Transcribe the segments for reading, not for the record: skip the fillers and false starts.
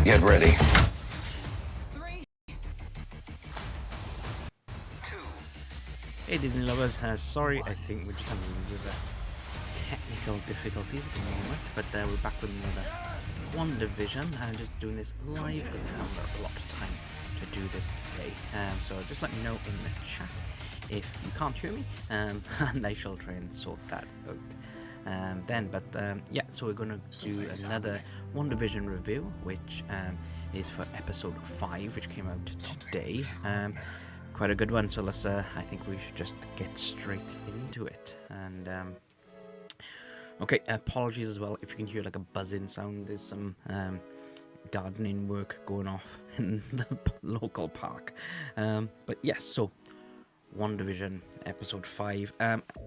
Get ready. 3, 2. Hey Disney lovers, sorry, I think we're just having a little bit of technical difficulties at the moment, but we're back with another WandaVision, and just doing this live because I haven't got a lot of time to do this today. So just let me know in the chat if you can't hear me, and I shall try and sort that out then. But yeah, so we're going to do another WandaVision review, which is for episode 5, which came out today. Quite a good one, so let's I think we should just get straight into it. And okay, apologies as well if you can hear like a buzzing sound. There's some gardening work going off in the local park. But yes, so WandaVision episode 5.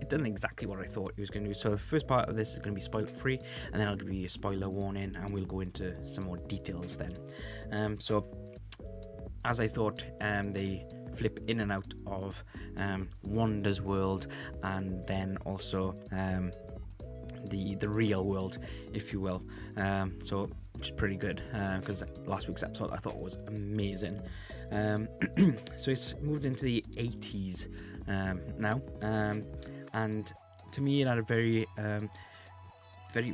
It done exactly what I thought it was going to do. So the first part of this is going to be spoiler free, and then I'll give you a spoiler warning, and we'll go into some more details then. So as I thought, they flip in and out of Wanda's world, and then also the real world, if you will. So which is pretty good, because last week's episode I thought was amazing. So it's moved into the 80s now, and to me it had a very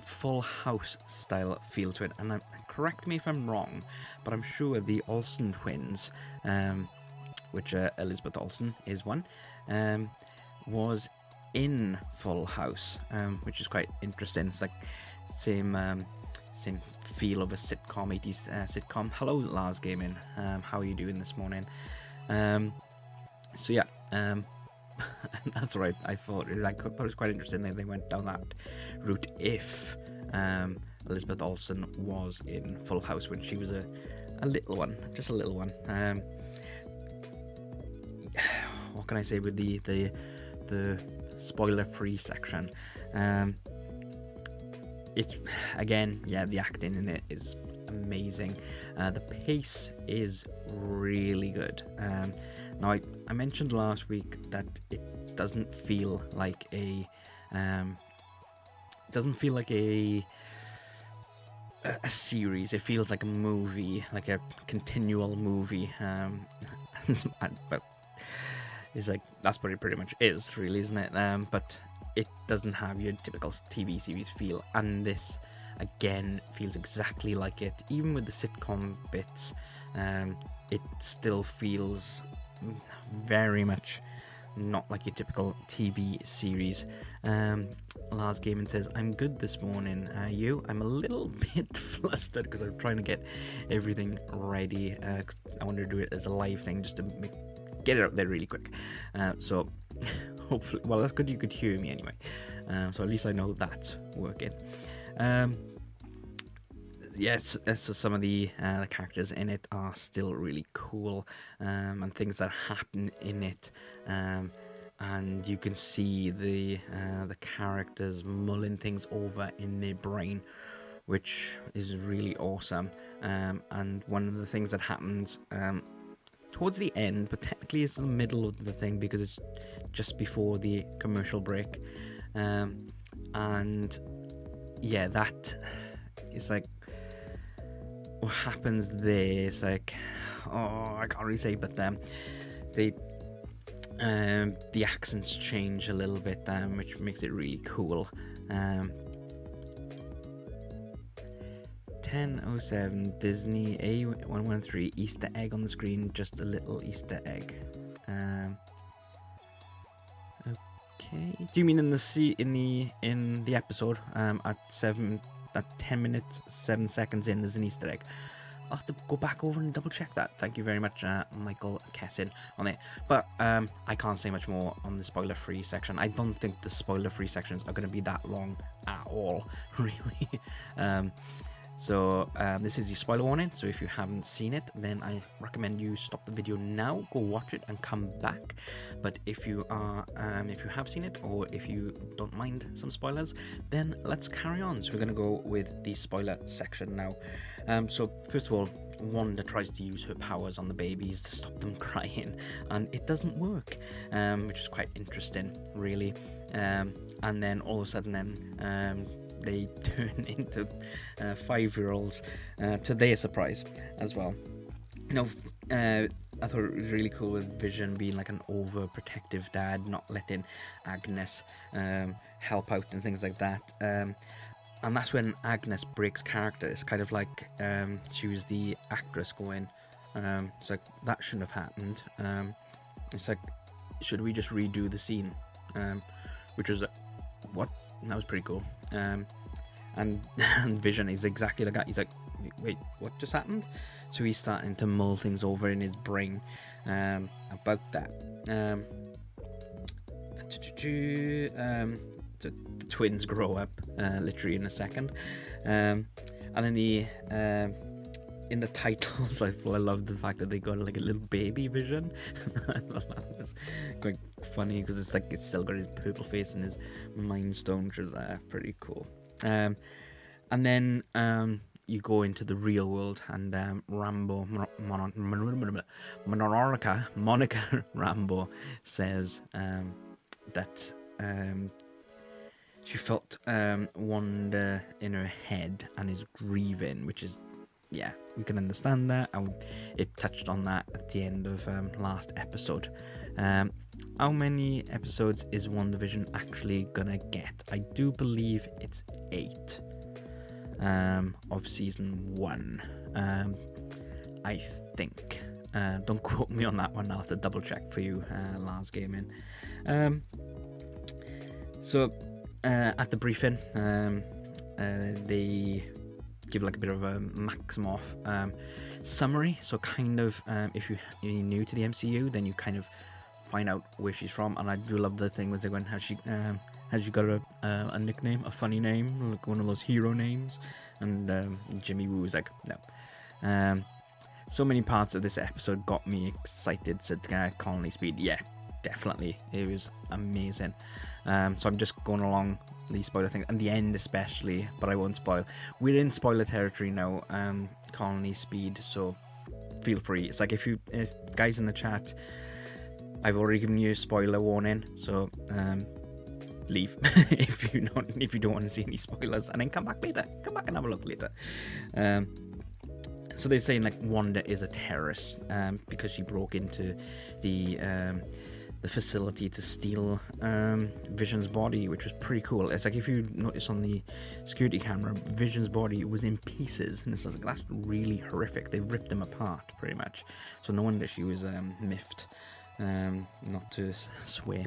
Full House style feel to it. And correct me if I'm wrong, but I'm sure the Olsen twins, which Elizabeth Olsen is one, was in Full House, which is quite interesting. It's like same feel of a sitcom, 80s sitcom. Hello, Lars Gaming. How are you doing this morning? So yeah, that's right. I thought it was quite interesting that they went down that route. If Elizabeth Olsen was in Full House when she was a little one, just a little one. What can I say with the spoiler-free section? It's again, yeah, the acting in it is amazing. The pace is really good. Now I mentioned last week that it doesn't feel like a series. It feels like a movie, like a continual movie. But it's like that's what it pretty much is, really, isn't it? But it doesn't have your typical TV series feel, and this again feels exactly like it. Even with the sitcom bits, it still feels very much not like your typical TV series. Lars Gaiman says, I'm good this morning. I'm a little bit flustered because I'm trying to get everything ready. I want to do it as a live thing just to get it out there really quick. So hopefully, well, that's good you could hear me anyway. So at least I know that's working. Yes, so some of the characters in it are still really cool, and things that happen in it, and you can see the characters mulling things over in their brain, which is really awesome. And one of the things that happens towards the end, but technically it's in the middle of the thing because it's just before the commercial break, and yeah, that is like what happens there. It's like, oh, I can't really say, but the accents change a little bit, which makes it really cool. 10:07 Disney A113 Easter egg on the screen, just a little Easter egg. Okay, do you mean in the episode at 10 minutes 7 seconds in there's an Easter egg? I'll have to go back over and double check that. Thank you very much, Michael Kessin, on it. But I can't say much more on the spoiler free section. I don't think the spoiler free sections are going to be that long at all, really. So this is your spoiler warning, so if you haven't seen it, then I recommend you stop the video now, go watch it and come back. But if you have seen it, or if you don't mind some spoilers, then let's carry on. So we're going to go with the spoiler section now. So first of all, Wanda tries to use her powers on the babies to stop them crying, and it doesn't work, which is quite interesting, really. And then all of a sudden then they turn into 5-year-olds to their surprise as well. I thought it was really cool with Vision being like an overprotective dad, not letting Agnes help out and things like that. And that's when Agnes breaks character. It's kind of like she was the actress going, it's like, that shouldn't have happened. It's like, should we just redo the scene? Which was, what? And that was pretty cool. And Vision is exactly like that. He's like, wait, what just happened? So he's starting to mull things over in his brain about that. So the twins grow up literally in a second. And then in the titles, I love the fact that they got like a little baby Vision. I thought that was quite funny because it's like it's still got his purple face and his mind stone, which is pretty cool. And then you go into the real world, and Monica Rambeau says that she felt Wanda in her head and is grieving, which is, yeah, we can understand that, and it touched on that at the end of last episode. How many episodes is WandaVision actually gonna get? I do believe it's 8 of season 1. I think. Don't quote me on that one. I'll have to double check for you, Lars Gaming. So at the briefing, they give like a bit of a Maximoff summary. So kind of, if you're new to the MCU, then you kind of find out where she's from. And I do love the thing where they're going, has she got a nickname, a funny name, like one of those hero names? And Jimmy Woo was like, no. So many parts of this episode got me excited. Said Colony Speed, yeah, definitely, it was amazing. So I'm just going along the spoiler thing, and the end especially, but I won't spoil. We're in spoiler territory now, Colony Speed, so feel free. It's like if guys in the chat, I've already given you a spoiler warning, so leave if you don't want to see any spoilers, and then come back and have a look later. So they're saying like Wanda is a terrorist because she broke into the facility to steal Vision's body, which was pretty cool. It's like, if you notice on the security camera, Vision's body was in pieces, and it's like, that's really horrific. They ripped him apart pretty much. So no wonder she was miffed, not to swear.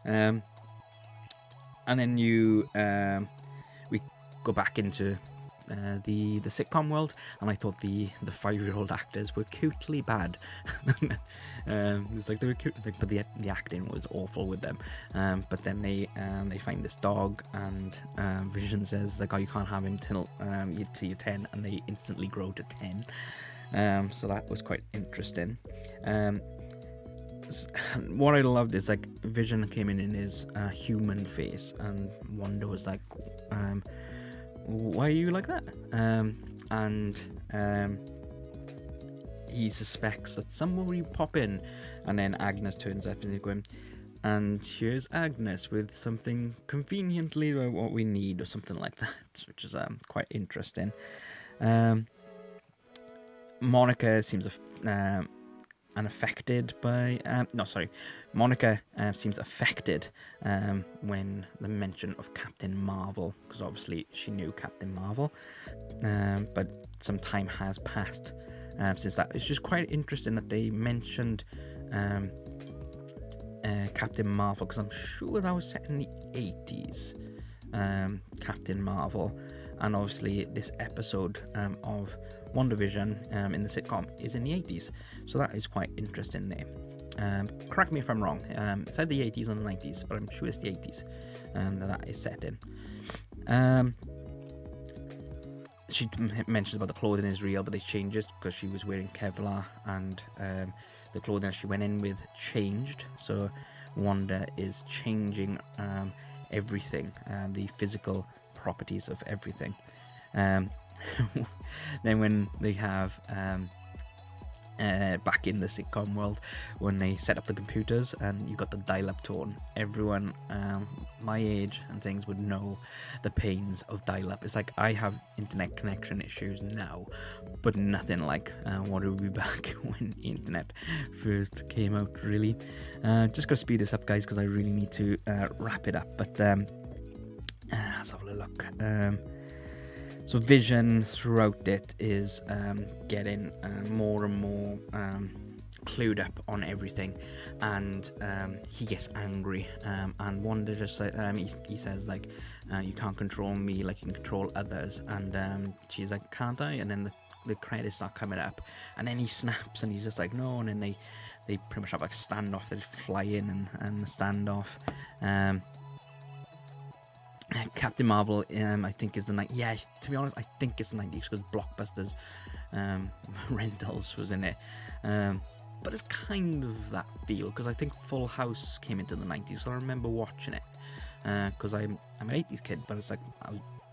And then we go back into the sitcom world, and I thought the 5-year-old actors were cutely bad. It's like they were cute, but the acting was awful with them. But then they find this dog, and Vision says like, oh, you can't have him till you're 10, and they instantly grow to 10. So that was quite interesting. What I loved is like Vision came in his human face, and Wanda was like, why are you like that? And he suspects that someone will pop in, and then Agnes turns up and he's going, and here's Agnes with something conveniently what we need, or something like that, which is quite interesting. Monica seems unaffected by Monica seems affected when the mention of Captain Marvel, because obviously she knew Captain Marvel, but some time has passed since that. It's just quite interesting that they mentioned Captain Marvel, because I'm sure that was set in the 80s, Captain Marvel, and obviously this episode of WandaVision in the sitcom is in the 80s, so that is quite interesting there. Correct me if I'm wrong, it's either the 80s or the 90s, but I'm sure it's the 80s that is set in. She mentions about the clothing is real, but they changed it because she was wearing Kevlar, and the clothing that she went in with changed, so Wanda is changing everything, the physical properties of everything. Then when they have back in the sitcom world when they set up the computers and you got the dial-up tone. Everyone my age and things would know the pains of dial-up. It's like I have internet connection issues now, but nothing like what it would be back when internet first came out, really. Just gotta speed this up, guys, because I really need to wrap it up. But let's have a look. So Vision throughout it is getting more and more clued up on everything, and he gets angry, and Wanda just he says like, you can't control me like you can control others, and she's like, can't I? And then the credits start coming up, and then he snaps and he's just like, no, and then they pretty much have like a standoff. They fly in and standoff. Captain Marvel, I think is the night. Yeah, to be honest, I think it's the 90s because Blockbusters Rentals was in it. But it's kind of that feel because I think Full House came into the 90s, so I remember watching it because I'm an 80s kid, but it's like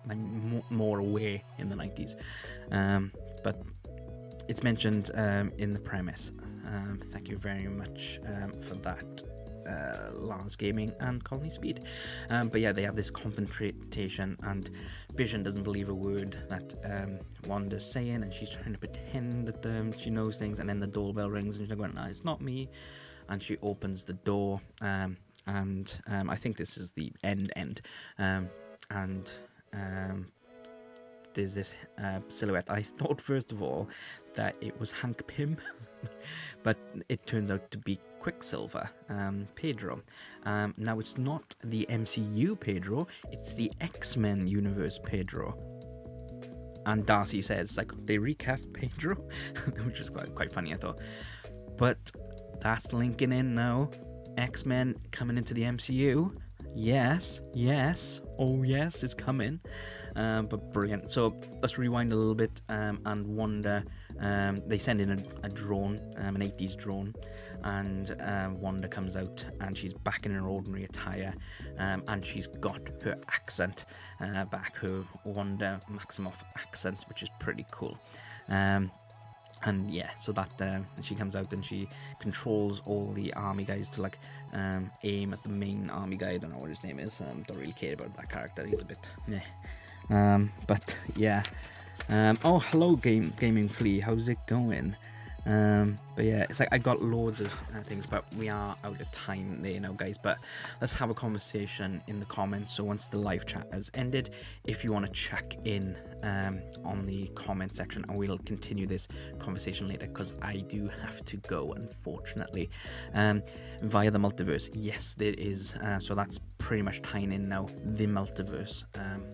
I'm more aware in the 90s. But it's mentioned in the premise. Thank you very much for that. Lars Gaming and Colony Speed. But yeah, they have this confrontation, and Vision doesn't believe a word that Wanda's saying, and she's trying to pretend that she knows things, and then the doorbell rings and she's going, no, it's not me, and she opens the door, and I think this is the end, and there's this silhouette. I thought first of all that it was Hank Pym, but it turns out to be Quicksilver, Pedro. Now it's not the MCU Pedro, it's the X-Men universe Pedro. And Darcy says like they recast Pedro, which is quite funny, I thought. But that's linking in now. X-Men coming into the MCU. Yes, oh yes, it's coming. But brilliant. So let's rewind a little bit, and Wanda, they send in a drone, an 80s drone, and Wanda comes out and she's back in her ordinary attire, and she's got her accent back, her Wanda Maximoff accent, which is pretty cool. And yeah, so that she comes out and she controls all the army guys to like aim at the main army guy. I don't know what his name is. Don't really care about that character. He's a bit meh. But yeah. Oh, hello, Gaming Flea. How's it going? But yeah, it's like I got loads of things, but we are out of time there now, guys. But let's have a conversation in the comments. So once the live chat has ended, if you want to check in on the comment section, and we'll continue this conversation later because I do have to go, unfortunately, via the multiverse. Yes, there is. So that's pretty much tying in now the multiverse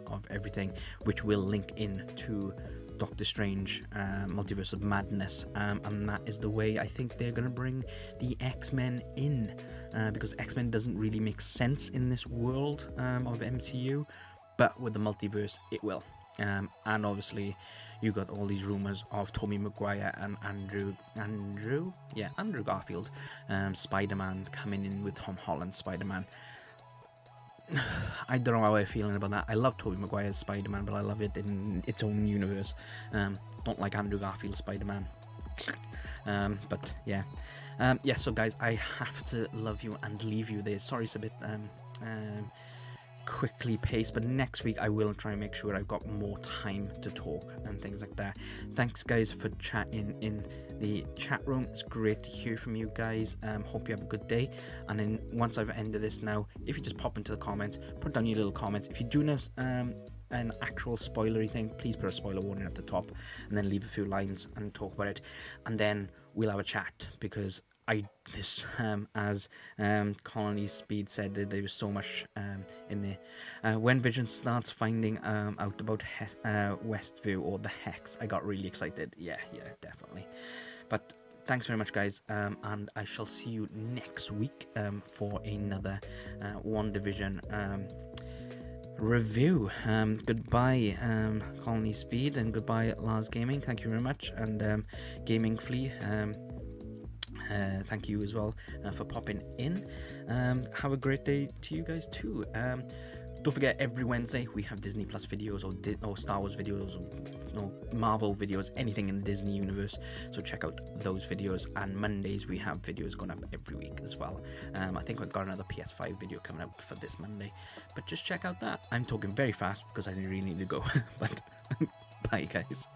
of everything, which will link in to Doctor Strange, Multiverse of Madness, and that is the way I think they're going to bring the X-Men in, because X-Men doesn't really make sense in this world of MCU, but with the multiverse it will. And obviously you got all these rumors of Tobey Maguire and Andrew Garfield, Spider-Man coming in with Tom Holland's Spider-Man. I don't know how I'm feeling about that. I love Tobey Maguire's Spider-Man, but I love it in its own universe. Don't like Andrew Garfield's Spider-Man. But yeah. So guys, I have to love you and leave you there. Sorry, it's a bit quickly paced, but next week I will try and make sure I've got more time to talk and things like that. Thanks guys for chatting in the chat room. It's great to hear from you guys. Hope you have a good day, and then once I've ended this now, if you just pop into the comments, put down your little comments. If you do know an actual spoilery thing, please put a spoiler warning at the top and then leave a few lines and talk about it, and then we'll have a chat, because as Colony Speed said, that there was so much in there. When Vision starts finding out about Westview or the Hex, I got really excited. Yeah, definitely. But thanks very much, guys, and I shall see you next week for another WandaVision review. Goodbye, Colony Speed, and goodbye, Lars Gaming. Thank you very much, and Gaming Flea. Thank you as well for popping in. Have a great day to you guys too. Don't forget, every Wednesday we have Disney Plus videos or Star Wars videos or Marvel videos, anything in the Disney universe. So check out those videos. And Mondays we have videos going up every week as well. I think I've got another PS5 video coming out for this Monday. But just check out that. I'm talking very fast because I really need to go. But bye, guys.